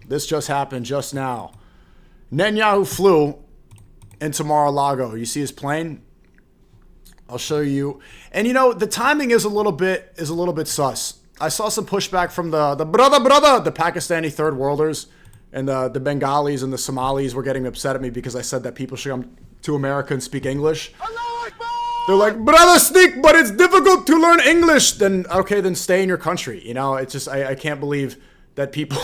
This just happened just now. Netanyahu flew into Mar-a-Lago. You see his plane? I'll show you. And you know, the timing is a little bit sus. I saw some pushback from the Pakistani third worlders, and the Bengalis and the Somalis were getting upset at me because I said that people should come to America and speak English. They're like, brother Sneak, but it's difficult to learn English. Then okay, then stay in your country. You know, it's just I can't believe that people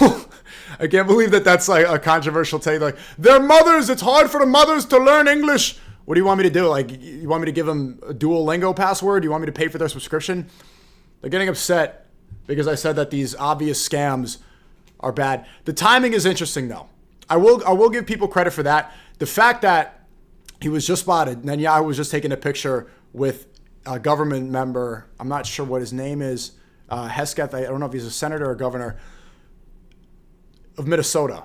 I can't believe that that's like a controversial take. Like, they're mothers, it's hard for the mothers to learn English. What do you want me to do? Like, you want me to give them a Duolingo password? You want me to pay for their subscription? They're getting upset because I said that these obvious scams are bad. The timing is interesting though. I will give people credit for that. The fact that he was just spotted, Netanyahu was just taking a picture with a government member. I'm not sure what his name is. Hesketh, I don't know if he's a senator or governor of Minnesota.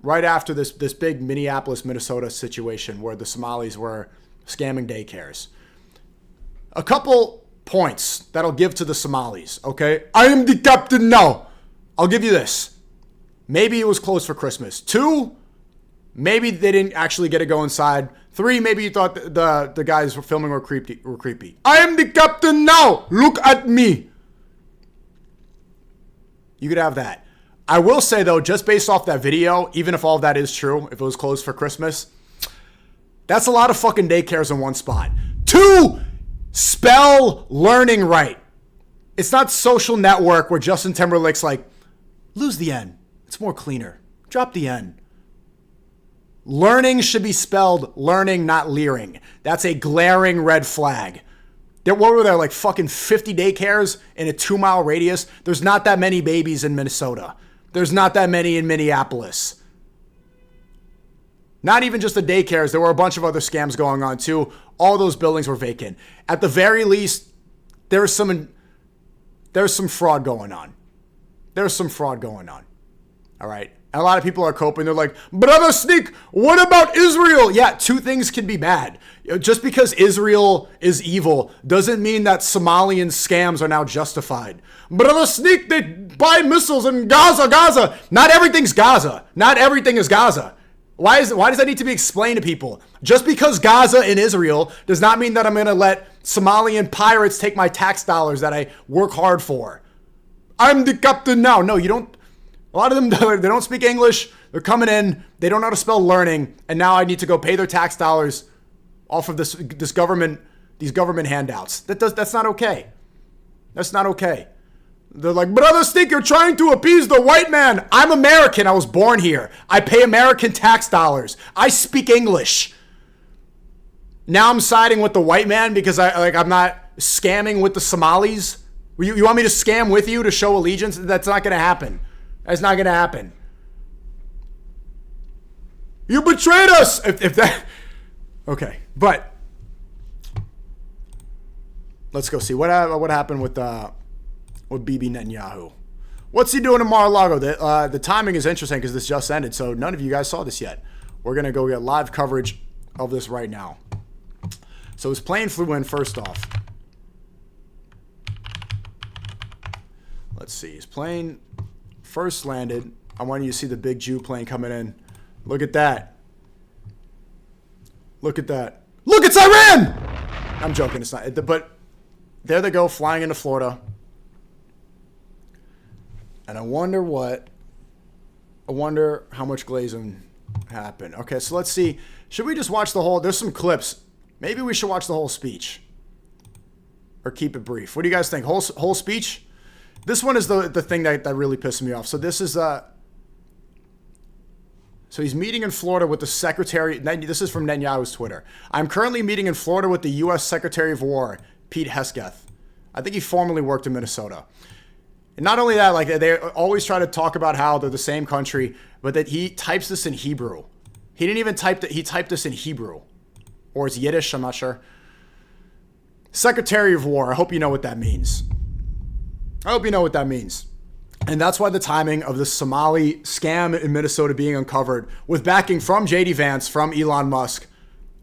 Right after this big Minneapolis, Minnesota situation where the Somalis were scamming daycares. A couple points that I'll give to the Somalis, okay? I am the captain now. I'll give you this. Maybe it was closed for Christmas. 2, maybe they didn't actually get to go inside. 3, maybe you thought the guys were filming were creepy. I am the captain now. Look at me. You could have that. I will say, though, just based off that video, even if all of that is true, if it was closed for Christmas, that's a lot of fucking daycares in one spot. 2, spell learning right. It's not Social Network where Justin Timberlake's like, lose the N. It's more cleaner. Drop the N. Learning should be spelled learning, not leering. That's a glaring red flag. What were there, like fucking 50 daycares in a 2-mile radius? There's not that many babies in Minnesota. There's not that many in Minneapolis. Not even just the daycares. There were a bunch of other scams going on too. All those buildings were vacant. At the very least, there's some fraud going on. There's some fraud going on. All right. And a lot of people are coping. They're like, brother Sneak, what about Israel? Yeah, 2 things can be bad. Just because Israel is evil doesn't mean that Somalian scams are now justified. Brother Sneak, they buy missiles in Gaza. Not everything's Gaza. Not everything is Gaza. Why does that need to be explained to people? Just because Gaza and Israel does not mean that I'm going to let Somalian pirates take my tax dollars that I work hard for. I'm the captain now. No, you don't. A lot of them, they don't speak English. They're coming in. They don't know how to spell learning. And now I need to go pay their tax dollars off of these government handouts. That's not okay. That's not okay. They're like, brother Sneak, you're trying to appease the white man. I'm American. I was born here. I pay American tax dollars. I speak English. Now I'm siding with the white man because I'm not scamming with the Somalis. You want me to scam with you to show allegiance? That's not going to happen. That's not going to happen. You betrayed us. If that. Okay, but let's go see what happened with Bibi Netanyahu. What's he doing in Mar-a-Lago? The timing is interesting because this just ended, so none of you guys saw this yet. We're gonna go get live coverage of this right now. So his plane flew in first off. Let's see. His plane first landed. I want you to see the big Jew plane coming in. Look at that. Look at that. Look, it's Iran! I'm joking, it's not. But there they go, flying into Florida. And I wonder how much glazing happened. Okay, so let's see. Should we just watch the whole, there's some clips. Maybe we should watch the whole speech. Or keep it brief. What do you guys think? Whole speech? This one is the thing that really pissed me off. So this is so he's meeting in Florida with the Secretary. This is from Netanyahu's Twitter. I'm currently meeting in Florida with the U.S. Secretary of War, Pete Hesketh. I think he formerly worked in Minnesota. And not only that, like they always try to talk about how they're the same country, but that he types this in Hebrew. He didn't even type that. He typed this in Hebrew, or it's Yiddish. I'm not sure. Secretary of War. I hope you know what that means. I hope you know what that means. And that's why the timing of the Somali scam in Minnesota being uncovered with backing from J.D. Vance, from Elon Musk,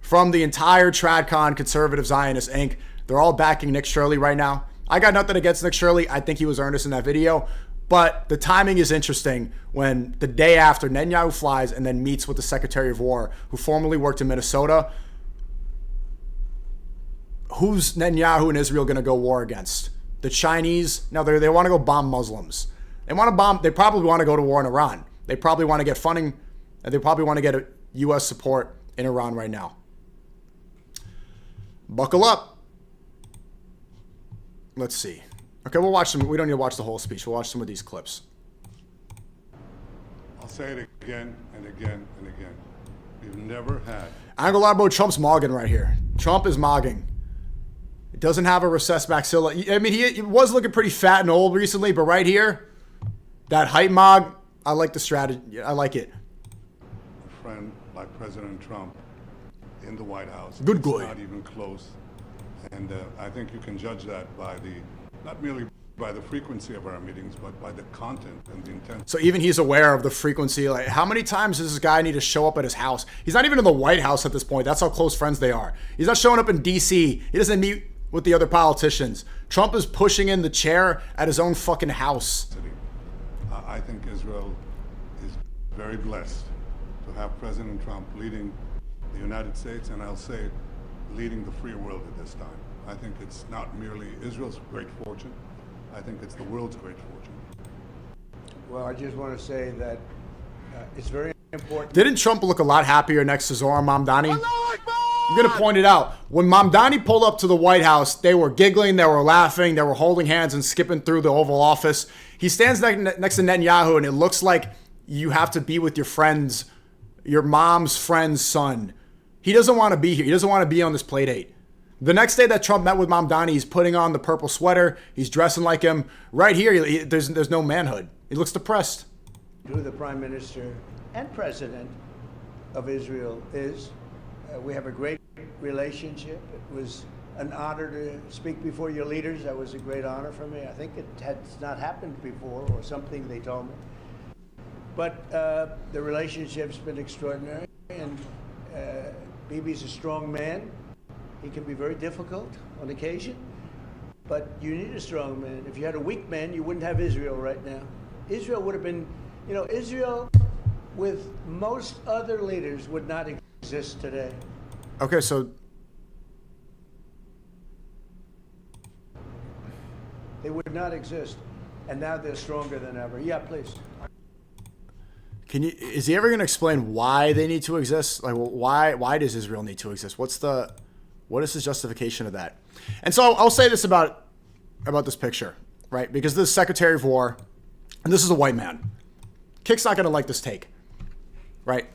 from the entire TradCon Conservative Zionist Inc. They're all backing Nick Shirley right now. I got nothing against Nick Shirley. I think he was earnest in that video. But the timing is interesting when the day after Netanyahu flies and then meets with the Secretary of War, who formerly worked in Minnesota. Who's Netanyahu and Israel going to go war against? The Chinese? No, they want to go bomb Muslims. They want to bomb. They probably want to go to war in Iran. They probably want to get funding, and they probably want to get U.S. support in Iran right now. Buckle up. Let's see. Okay, we'll watch some. We don't need to watch the whole speech. We'll watch some of these clips. I'll say it again and again and again. We've never had. I ain't gonna lie about Trump's mogging right here. Trump is mogging. It doesn't have a recessed maxilla. I mean, he was looking pretty fat and old recently, but right here, that height mog, I like the strategy. I like it. A friend like President Trump in the White House. Good it's guy. Not even close. And I think you can judge that by not merely by the frequency of our meetings, but by the content and the intent. So even he's aware of the frequency. Like, how many times does this guy need to show up at his house? He's not even in the White House at this point. That's how close friends they are. He's not showing up in D.C. He doesn't meet with the other politicians. Trump is pushing in the chair at his own fucking house. I think Israel is very blessed to have President Trump leading the United States, and I'll say leading the free world at this time. I think it's not merely Israel's great fortune. I think it's the world's great fortune. Well, I just want to say that it's very important. Didn't Trump look a lot happier next to Zohar Mamdani? I'm going to point it out. When Mamdani pulled up to the White House, they were giggling, they were laughing, they were holding hands and skipping through the Oval Office. He stands next to Netanyahu, and it looks like you have to be with your friends, your mom's friend's son. He doesn't want to be here. He doesn't want to be on this play date. The next day that Trump met with Mamdani, he's putting on the purple sweater. He's dressing like him. Right here, there's no manhood. He looks depressed. Who the Prime Minister and President of Israel is. We have a great relationship. It was an honor to speak before your leaders. That was a great honor for me. I think it has not happened before, or something they told me. But the relationship's been extraordinary, and Bibi's a strong man. He can be very difficult on occasion, but you need a strong man. If you had a weak man, you wouldn't have Israel right now. Israel would have been, Israel with most other leaders would not exist today. Okay, so they would not exist, and now they're stronger than ever. Yeah, please. Is he ever going to explain why they need to exist? Like, why does Israel need to exist? What is his justification of that? And so I'll say this about this picture, right? Because this is Secretary of War, and this is a white man. Kick's not going to like this take, right?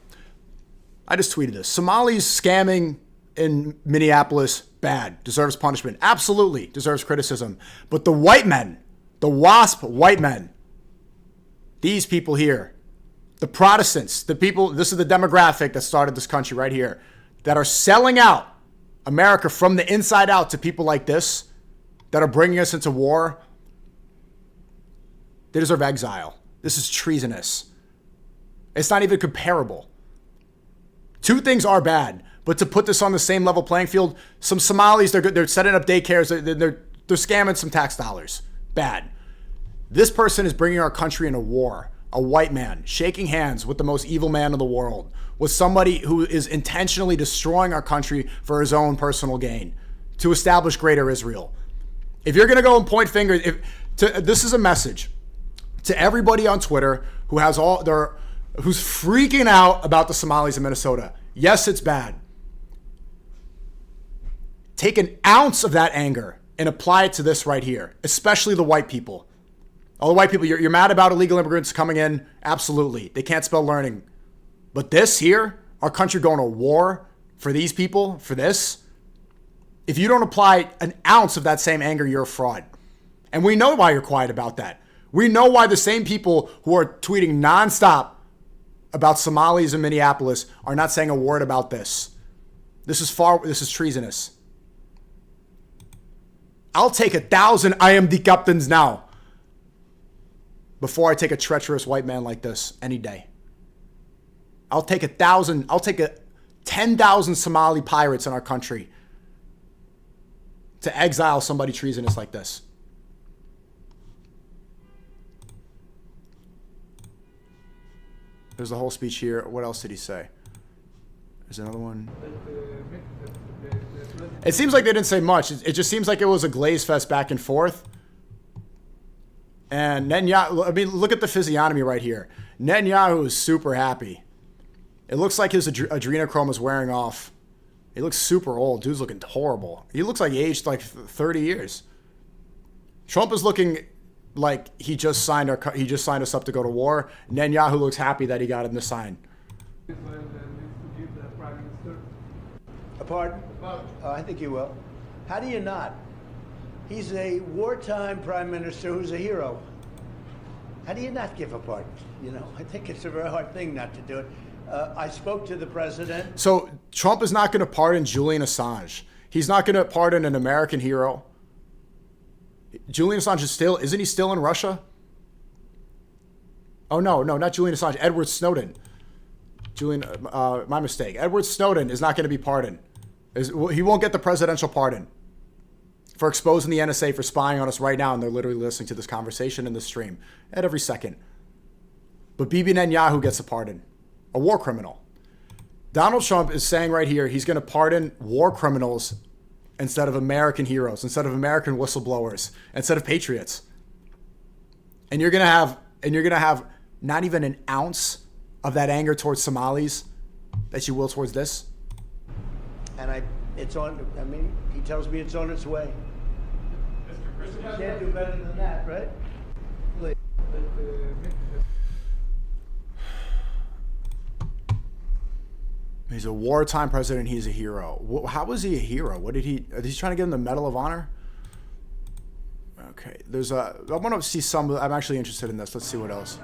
I just tweeted this. Somalis scamming in Minneapolis, bad, deserves punishment. Absolutely deserves criticism. But the white men, the WASP white men, these people here, the Protestants, the people, this is the demographic that started this country right here, that are selling out America from the inside out to people like this, that are bringing us into war, they deserve exile. This is treasonous. It's not even comparable. Two things are bad, but to put this on the same level playing field, some Somalis, they're setting up daycares, they're scamming some tax dollars. Bad. This person is bringing our country into war. A white man shaking hands with the most evil man in the world, with somebody who is intentionally destroying our country for his own personal gain to establish greater Israel. If you're going to go and point fingers, this is a message to everybody on Twitter who's freaking out about the Somalis in Minnesota. Yes, it's bad. Take an ounce of that anger and apply it to this right here, especially the white people. All the white people, you're mad about illegal immigrants coming in? Absolutely. They can't spell learning. But this here, our country going to war for these people, for this, if you don't apply an ounce of that same anger, you're a fraud. And we know why you're quiet about that. We know why the same people who are tweeting nonstop about Somalis in Minneapolis are not saying a word about this. This is treasonous. I'll take 1,000 IMD captains now before I take a treacherous white man like this any day. I'll take 10,000 Somali pirates in our country to exile somebody treasonous like this. There's the whole speech here. What else did he say? There's another one. It seems like they didn't say much. It just seems like it was a glaze fest back and forth. And Netanyahu, I mean, look at the physiognomy right here. Netanyahu is super happy. It looks like his adrenochrome is wearing off. He looks super old. Dude's looking horrible. He looks like he aged like 30 years. Trump is looking like he just signed us up to go to war. Netanyahu looks happy that he got him to sign. A pardon? I think you will. How do you not? He's a wartime prime minister who's a hero. How do you not give a pardon? You know, I think it's a very hard thing not to do it. I spoke to the president. So Trump is not going to pardon Julian Assange. He's not going to pardon an American hero. Julian Assange isn't he still in Russia? Oh, no, not Julian Assange. Edward Snowden. My mistake. Edward Snowden is not going to be pardoned. He won't get the presidential pardon for exposing the NSA for spying on us right now, and they're literally listening to this conversation in the stream at every second. But Bibi Netanyahu gets a pardon. A war criminal. Donald Trump is saying right here he's going to pardon war criminals instead of American heroes, instead of American whistleblowers, instead of patriots. And you're going to have not even an ounce of that anger towards Somalis that you will towards this. And he tells me it's on its way. You can't do better than that, right? He's a wartime president. He's a hero. How was he a hero? What did he? Is he trying to get him the Medal of Honor? Okay, I want to see some. I'm actually interested in this. Let's see what else.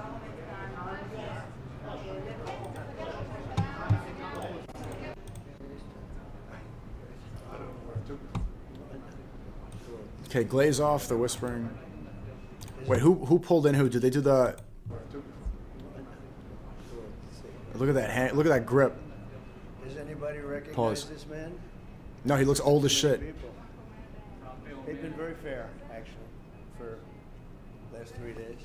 Okay, glaze off. The whispering. Wait, who pulled in who? Did they do the? Look at that hand. Look at that grip. Does anybody recognize Pause. this man? No, he looks old as shit. They've been very fair, actually, for the last 3 days.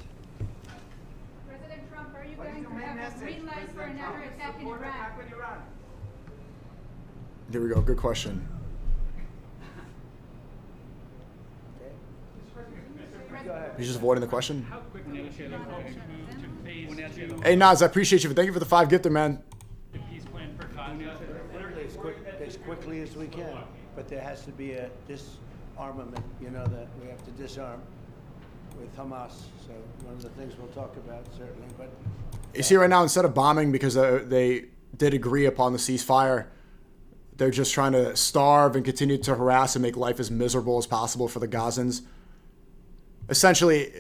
President Trump, are you going to have a green light for another attack in Iran? Here we go. Good question. Go ahead. He's just avoiding the question. How quickly should it move to phase two? Hey, Naz, I appreciate you. Thank you for the 5 gifted, man. The peace plan for Gaza. As quickly as we can, but there has to be a disarmament, that we have to disarm with Hamas. So one of the things we'll talk about, certainly. But You see right now, instead of bombing, because they did agree upon the ceasefire, they're just trying to starve and continue to harass and make life as miserable as possible for the Gazans. Essentially,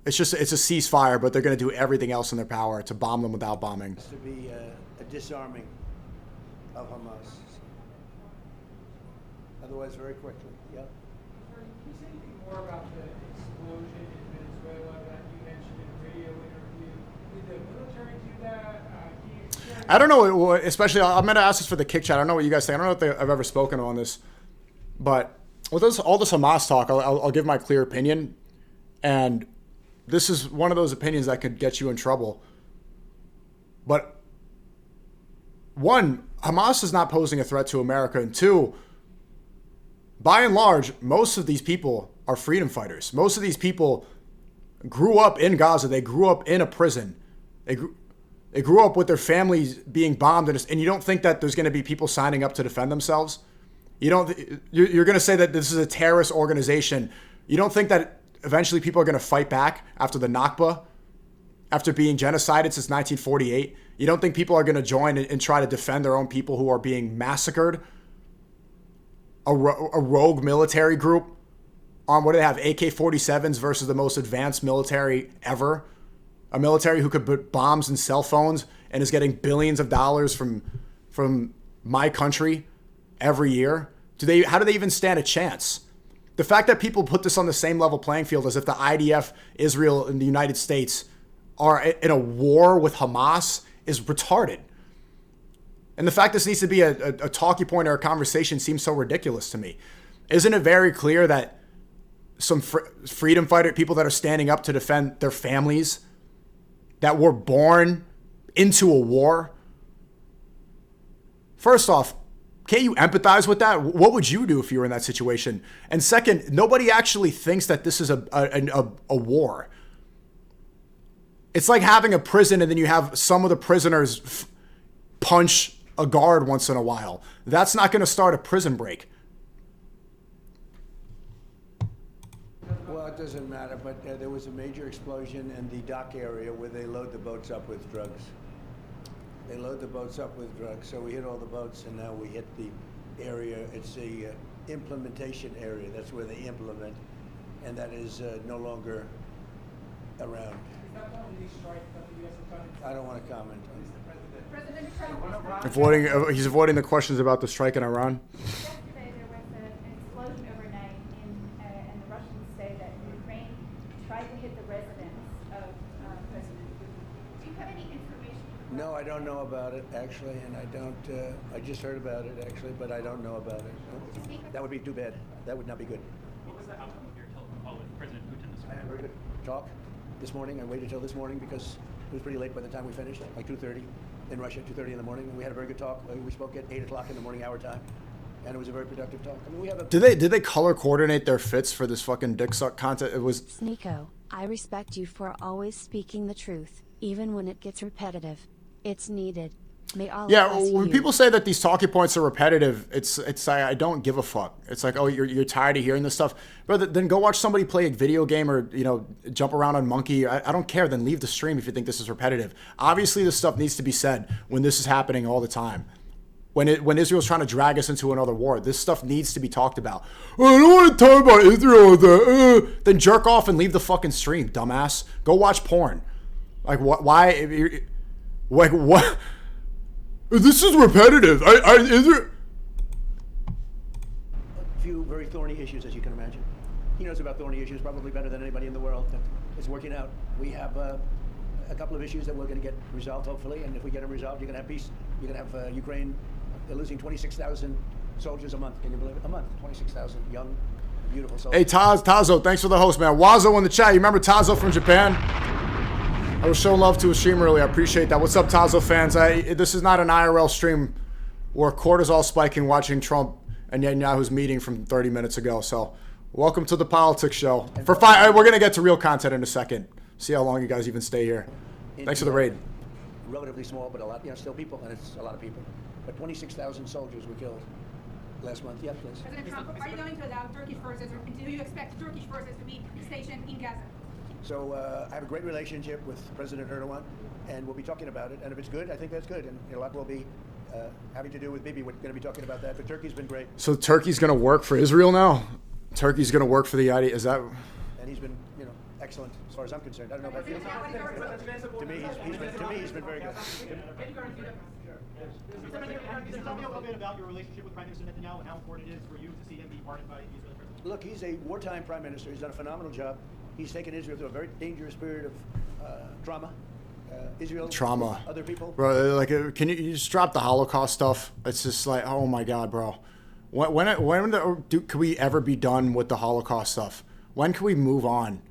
it's a ceasefire, but they're going to do everything else in their power to bomb them without bombing. there has to be a disarming of Hamas. Otherwise, very quickly. Yeah. Can you say anything more about the explosion in Venezuela that you mentioned in a radio interview? Did the military do that? I don't know, especially, I'm going to ask this for the kick chat. I don't know what you guys think. I don't know if I've ever spoken on this. But with all this Hamas talk, I'll give my clear opinion. And this is one of those opinions that could get you in trouble. But one, Hamas is not posing a threat to America. And two, by and large, most of these people are freedom fighters. Most of these people grew up in Gaza. They grew up in a prison. They grew up with their families being bombed. And you don't think that there's going to be people signing up to defend themselves? You're going to say that this is a terrorist organization. You don't think that eventually people are going to fight back after the Nakba, after being genocided since 1948? You don't think people are going to join and try to defend their own people who are being massacred? A rogue military group on, what do they have, AK-47s versus the most advanced military ever? A military who could put bombs in cell phones and is getting billions of dollars from my country every year? How do they even stand a chance? The fact that people put this on the same level playing field as if the IDF, Israel, and the United States are in a war with Hamas is retarded. And the fact this needs to be a talking point or a conversation seems so ridiculous to me. Isn't it very clear that some freedom fighter people that are standing up to defend their families, that were born into a war. First off, can't you empathize with that? What would you do if you were in that situation? And second, nobody actually thinks that this is a war. It's like having a prison and then you have some of the prisoners punch a guard once in a while. That's not going to start a prison break. Well, it doesn't matter, but there was a major explosion in the dock area where they load the boats up with drugs. They load the boats up with drugs. So we hit all the boats, and now we hit the area. It's the implementation area. That's where they implement, and that is no longer around. Is that one of these strikes that the U.S. is trying to I don't want to comment on President Trump. He's avoiding the questions about the strike in Iran. Yesterday there was an explosion overnight and the Russians say that Ukraine tried to hit the residence of President Putin. Do you have any information? No, I don't know about it, actually, and I don't, I just heard about it, actually, but I don't know about it. That would be too bad. That would not be good. What was the outcome of your telephone call with President Putin this I had a morning? very good talk this morning. I waited till this morning because it was pretty late by the time we finished, like 2:30 in Russia, 2:30 in the morning. And we had a very good talk. We spoke at 8 o'clock in the morning, our time, and it was a very productive talk. I mean, we have a... Did they color coordinate their fits for this fucking dick suck content? It was... SNEAKO, I respect you for always speaking the truth, even when it gets repetitive. It's needed. May all Yeah, of us when hear. people say that these talking points are repetitive, it's I don't give a fuck. It's like, oh, you're tired of hearing this stuff, but then go watch somebody play a video game or jump around on Monkey. I don't care. Then leave the stream if you think this is repetitive. Obviously, this stuff needs to be said when this is happening all the time. When Israel's trying to drag us into another war, this stuff needs to be talked about. Oh, I don't want to talk about Israel. Then jerk off and leave the fucking stream, dumbass. Go watch porn. Like what? Why? Like what? This is repetitive. Is there... A few very thorny issues, as you can imagine. He knows about thorny issues probably better than anybody in the world. It's working out. We have a couple of issues that we're going to get resolved, hopefully, and if we get them resolved, you're going to have peace. You're going to have Ukraine. They're losing 26,000 soldiers a month. Can you believe it? A month, 26,000 young, beautiful soldiers. Hey, Tazo, thanks for the host, man. Wazo in the chat. You remember Tazo from Japan? I was showing love to a stream earlier. I appreciate that. What's up, Tazo fans? This is not an IRL stream where cortisol spiking watching Trump and Netanyahu's meeting from 30 minutes ago. So welcome to the politics show. We're going to get to real content in a second. See how long you guys even stay here. Thanks for the raid. Relatively small, but a lot, still people, and it's a lot of people. But 26,000 soldiers were killed last month. Yes, please. President Trump, are you going to allow Turkish forces, or do you expect Turkish forces to be stationed in Gaza? So I have a great relationship with President Erdogan, and we'll be talking about it. And if it's good, I think that's good. And a lot will be having to do with Bibi. We're going to be talking about that. But Turkey's been great. So Turkey's going to work for Israel now? Turkey's going to work for the idea? Is that... And he's been, excellent as far as I'm concerned. I don't know about you. To me, he's been very good. Can you tell me a little bit about your relationship with Prime Minister Netanyahu and how important it is for you to see him be pardoned by the Israeli president? Look, he's a wartime prime minister. He's done a phenomenal job. He's taken Israel through a very dangerous period of trauma. Israel, trauma. Other people. Bro, like, can you just drop the Holocaust stuff? It's just like, oh my God, bro. Could we ever be done with the Holocaust stuff? When can we move on?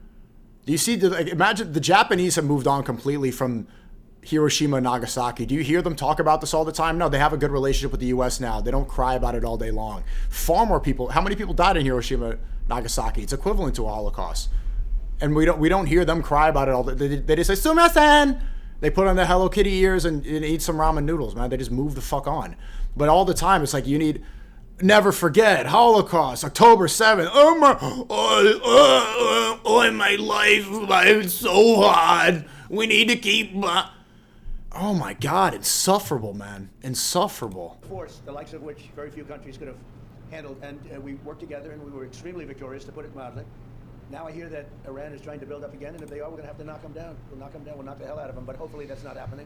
Do you see, imagine the Japanese have moved on completely from Hiroshima and Nagasaki. Do you hear them talk about this all the time? No, they have a good relationship with the U.S. now. They don't cry about it all day long. Far more people. How many people died in Hiroshima, Nagasaki? It's equivalent to a Holocaust. And we don't hear them cry about it all. They just say, Sumimasen! They put on their Hello Kitty ears and eat some ramen noodles, man. They just move the fuck on. But all the time, it's like you need... Never forget, Holocaust, October 7th. Oh my life, it's so hard. We need to keep... Oh my God, insufferable, man. Insufferable. Force, the likes of which very few countries could have handled. And we worked together and we were extremely victorious, to put it mildly. Now I hear that Iran is trying to build up again, and if they are, we're going to have to knock them down. We'll knock them down, we'll knock the hell out of them, but hopefully that's not happening.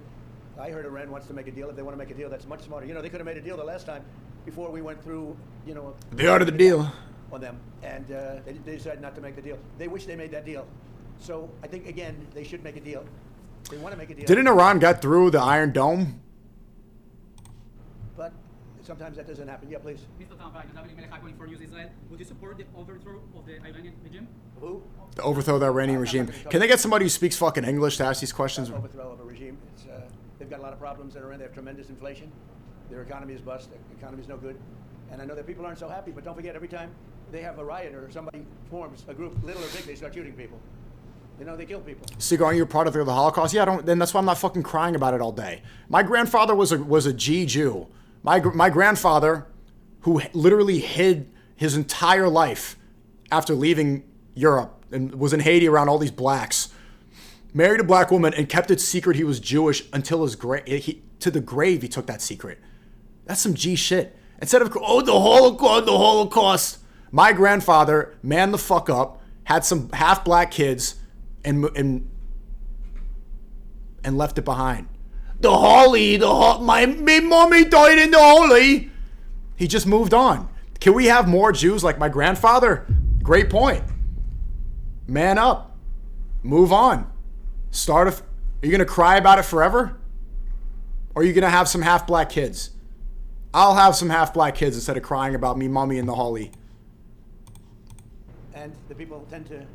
I heard Iran wants to make a deal. If they want to make a deal, that's much smarter. They could have made a deal the last time before we went through, The art of the deal. On them, and they decided not to make the deal. They wish they made that deal. So I think, again, they should make a deal. They want to make a deal. Didn't Iran get through the Iron Dome? But sometimes that doesn't happen. Yeah, please. Mr. Trump, going for News Israel. Would you support the overthrow of the Iranian regime? Who? To overthrow the Iranian regime. Can they get somebody who speaks fucking English to ask these questions? Overthrow of a regime. They've got a lot of problems that are in. They have tremendous inflation. Their economy is bust. Their economy is no good. And I know that people aren't so happy, but don't forget, every time they have a riot or somebody forms a group, little or big, they start shooting people. You know, they kill people. Seago, aren't you a product of the Holocaust? Yeah, then that's why I'm not fucking crying about it all day. My grandfather was a G Jew. My grandfather, who literally hid his entire life after leaving Europe and was in Haiti around all these blacks, married a black woman and kept it secret he was Jewish until his to the grave he took that secret. That's some G shit. Instead of, the Holocaust. My grandfather manned the fuck up, had some half black kids, and left it behind. My mommy died in the holy. He just moved on. Can we have more Jews like my grandfather? Great point. Man up. Move on. Are you going to cry about it forever? Or are you going to have some half black kids? I'll have some half black kids instead of crying about me mommy in the holy. And the people tend to,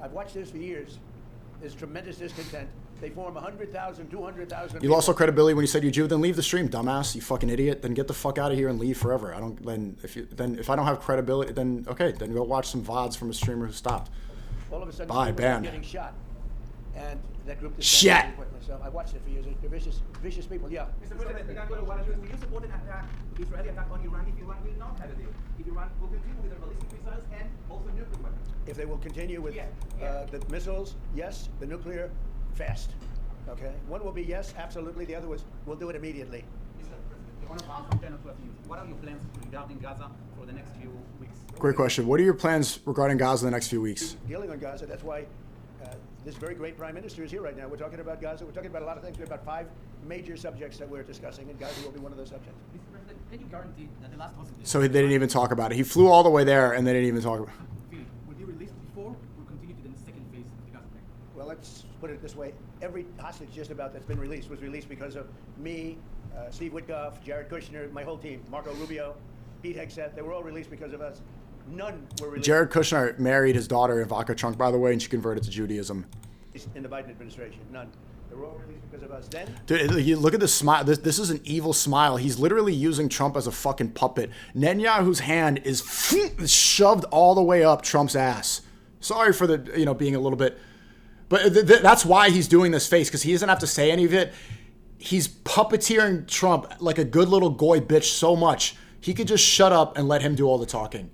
I've watched this for years. There's tremendous discontent. They form 100,000, 200,000. You lost all credibility when you said you're Jew. Then leave the stream, dumbass. You fucking idiot. Then get the fuck out of here and leave forever. If I don't have credibility, then okay. Then go watch some VODs from a streamer who stopped. All of a sudden, Bye, people ban. are getting shot, and that group is Shit. So I watched it for years. They're vicious people. Yeah. Mr. President, will you support an attack, Israeli attack on Iran if Iran will not have a deal? If Iran will continue with their ballistic missiles and also nuclear weapons? If they will continue with Yeah. the missiles, yes. The nuclear, fast. Okay. One will be yes, absolutely. The other was we'll do it immediately. Mr. President, the honor bound from 10 or 12 years. What are your plans regarding Gaza for the next few weeks? Great question. What are your plans regarding Gaza in the next few weeks? Dealing on Gaza. That's why this very great prime minister is here right now. We're talking about Gaza. We're talking about a lot of things. We have about 5 major subjects that we're discussing, and Gaza will be one of those subjects. Mr. President, can you guarantee that the last hostage... So they didn't even talk about it. He flew all the way there and they didn't even talk about it. will be released before or continue to the second phase of the Gaza plan? Well, let's put it this way. Every hostage just about that's been released was released because of me, Steve Witkoff, Jared Kushner, my whole team, Marco Rubio, Pete Hegseth. They were all released because of us. None were released. Jared Kushner married his daughter Ivanka Trump, by the way, and she converted to Judaism. In the Biden administration, none. They were all released because of us. Then, Dude, you look at this smile. This is an evil smile. He's literally using Trump as a fucking puppet. Netanyahu's hand is shoved all the way up Trump's ass. Sorry for the being a little bit, but that's why he's doing this face, because he doesn't have to say any of it. He's puppeteering Trump like a good little goy bitch so much he could just shut up and let him do all the talking.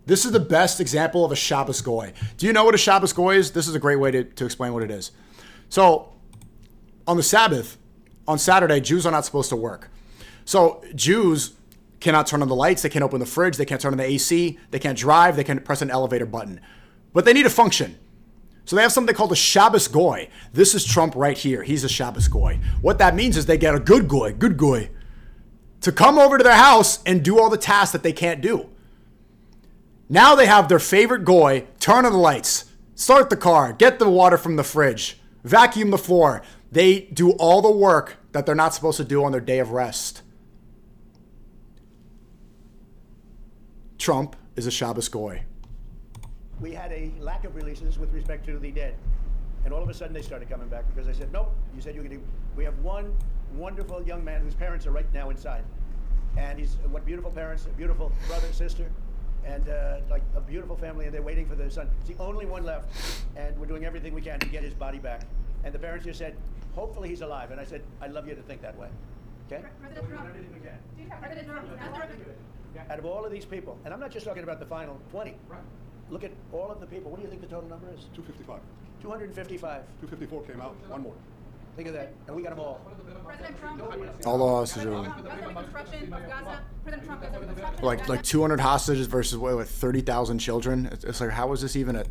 This is the best example of a Shabbos goy. Do you know what a Shabbos goy is? This is a great way to explain what it is. So, on the Sabbath, on Saturday, Jews are not supposed to work. So, Jews cannot turn on the lights, they can't open the fridge, they can't turn on the AC, they can't drive, they can't press an elevator button. But they need to function. So they have something called a Shabbos goy. This is Trump right here. He's a Shabbos goy. What that means is they get a good goy, to come over to their house and do all the tasks that they can't do. Now they have their favorite goy turn on the lights, start the car, get the water from the fridge, vacuum the floor. They do all the work that they're not supposed to do on their day of rest. Trump is a Shabbos goy. we had a lack of releases with respect to the dead. And all of a sudden they started coming back because I said, nope, you said you were going to. We have one wonderful young man whose parents are right now inside. And he's, what beautiful parents, a beautiful brother, sister, and like a beautiful family, and they're waiting for their son. It's the only one left, and we're doing everything we can to get his body back. And the parents just said, hopefully he's alive. And I said, I'd love you to think that way. Okay? President Trump, President Trump, Out of all of these people, and I'm not just talking about the final 20. Right. Look at all of the people. What do you think the total number is? 255. 255. 254 came out. One more. Think of that. And we got them all. President Trump, All the hostages are Gaza reconstruction of Gaza. President Trump, Gaza reconstruction of like Gaza. 200 hostages versus what, like 30,000 children. It's like, how is this even a?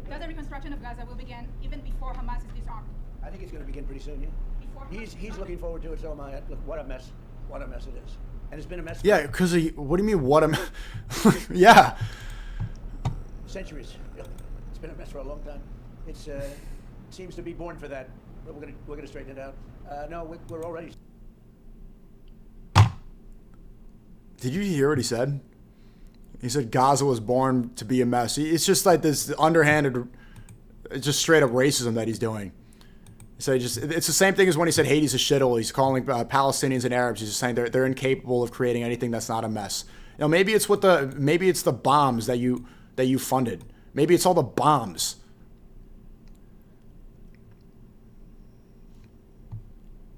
Gaza reconstruction of Gaza will begin even before Hamas is disarmed. I think it's going to begin pretty soon. Yeah. Before Hamas He's looking forward to it. So am I. Look, what a mess. What a mess it is. And it's been a mess. Yeah, because what do you mean? What a? Yeah. Centuries. It's been a mess for a long time. It's seems to be born for that. But we're gonna straighten it out. No, we're already. Did you hear what he said? He said Gaza was born to be a mess. It's just like this underhanded, just straight up racism that he's doing. So it's the same thing as when he said Haiti's a shithole. He's calling Palestinians and Arabs. He's just saying they're incapable of creating anything that's not a mess. You know, maybe it's the bombs that you funded. Maybe it's all the bombs.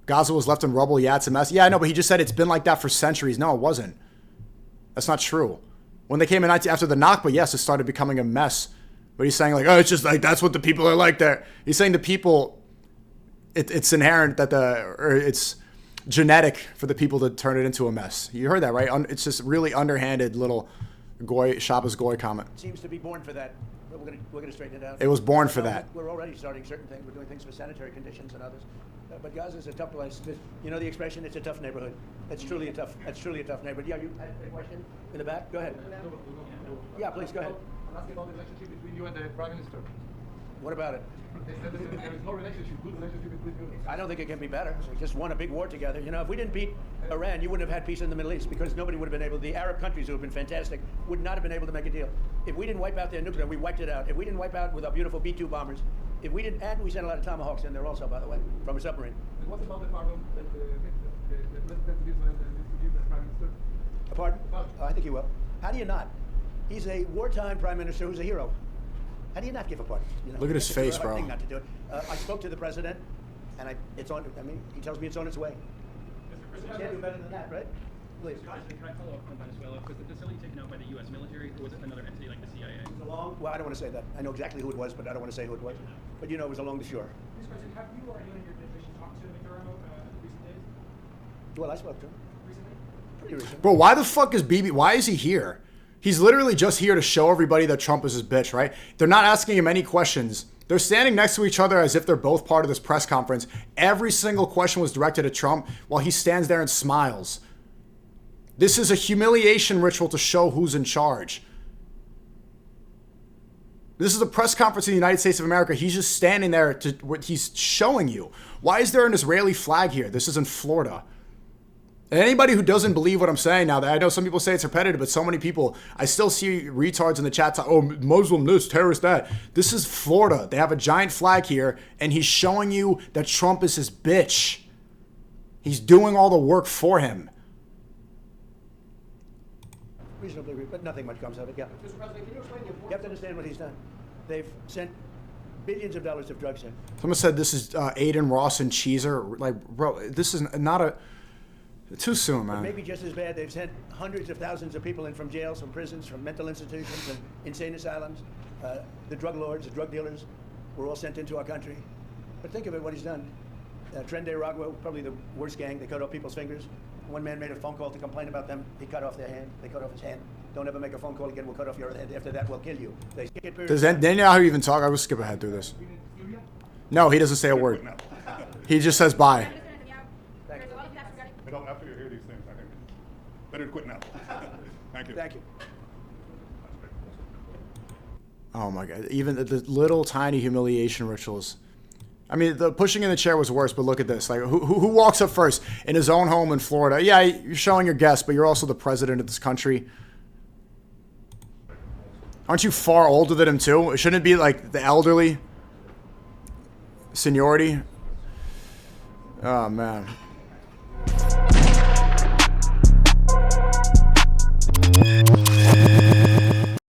Gaza was left in rubble, yeah, it's a mess. Yeah, I know, but he just said it's been like that for centuries. No, it wasn't. That's not true. When they came in after the Nakba, yes, it started becoming a mess. But he's saying like, oh, it's just like that's what the people are like there. He's saying the people, it's inherent that it's genetic for the people to turn it into a mess. You heard that, right? It's just really underhanded little Shabbos Goy comment. Seems to be born for that. But we're gonna straighten it out. It was born for that. We're already starting certain things. We're doing things for sanitary conditions and others. But Gaza is a tough place. You know the expression, it's a tough neighborhood. That's truly a tough neighborhood. Yeah, you had a question in the back? Go ahead. Yeah, please, go ahead. I'm asking about the relationship between you and the Prime Minister. What about it? They said that there is no relationship, good relationship between you. I don't think it can be better. We just won a big war together. You know, if we didn't beat Iran, you wouldn't have had peace in the Middle East because nobody would have been able, the Arab countries who have been fantastic would not have been able to make a deal. If we didn't wipe out their nuclear, we wiped it out. If we didn't wipe out with our beautiful B-2 bombers, if we didn't, and we sent a lot of Tomahawks in there also, by the way, from a submarine. And what about the pardon that the President of Israel needs to give the Prime Minister? A pardon? I think he will. How do you not? He's a wartime prime minister who's a hero. How do you not give a pardon? You know, look at his face, bro. Not to do it. I spoke to the president, and it's on. I mean, he tells me it's on its way. You can't do better than that, right? Please. Can I follow up on Venezuela? Was the facility taken out by the U.S. military, or was it another entity like the CIA? Well, I don't want to say that. I know exactly who it was, but I don't want to say who it was. But you know, it was along the shore. Mr. President, have you or anyone in your administration talked to Maduro in recent days? Well, I spoke to him. Recently? Pretty recently. Bro, why the fuck is BB? Why is he here? He's literally just here to show everybody that Trump is his bitch, right? They're not asking him any questions. They're standing next to each other as if they're both part of this press conference. Every single question was directed at Trump while he stands there and smiles. This is a humiliation ritual to show who's in charge. This is a press conference in the United States of America. He's just standing there he's showing you. Why is there an Israeli flag here? This is in Florida. And anybody who doesn't believe what I'm saying now, that I know some people say it's repetitive, but so many people, I still see retards in the chat, oh, Muslim this, terrorist that. This is Florida. They have a giant flag here, and he's showing you that Trump is his bitch. He's doing all the work for him. Reasonably, but nothing much comes of it, yeah. Mr. President, can you explain the You have to understand what he's done. They've sent billions of dollars of drugs in. Someone said this is Aiden, Ross, and Cheezer. Like, bro, this is not a... Too soon, man. But maybe just as bad, they've sent hundreds of thousands of people in from jails, from prisons, from mental institutions, and insane asylums. The drug lords, the drug dealers were all sent into our country. But think of it, what he's done. Tren de Aragua, probably the worst gang. They cut off people's fingers. One man made a phone call to complain about them. He cut off their hand. They cut off his hand. Don't ever make a phone call again. We'll cut off your hand. After that, we'll kill you. Does Netanyahu even talk? I will skip ahead through this. No, he doesn't say a word. He just says bye. After you hear these things, I think better quit now. Thank you. Thank you. Oh my God! Even the little tiny humiliation rituals. I mean, the pushing in the chair was worse, but look at this. Like, who walks up first in his own home in Florida? Yeah, you're showing your guest, but you're also the president of this country. Aren't you far older than him too? Shouldn't it be like the elderly? Seniority? Oh man.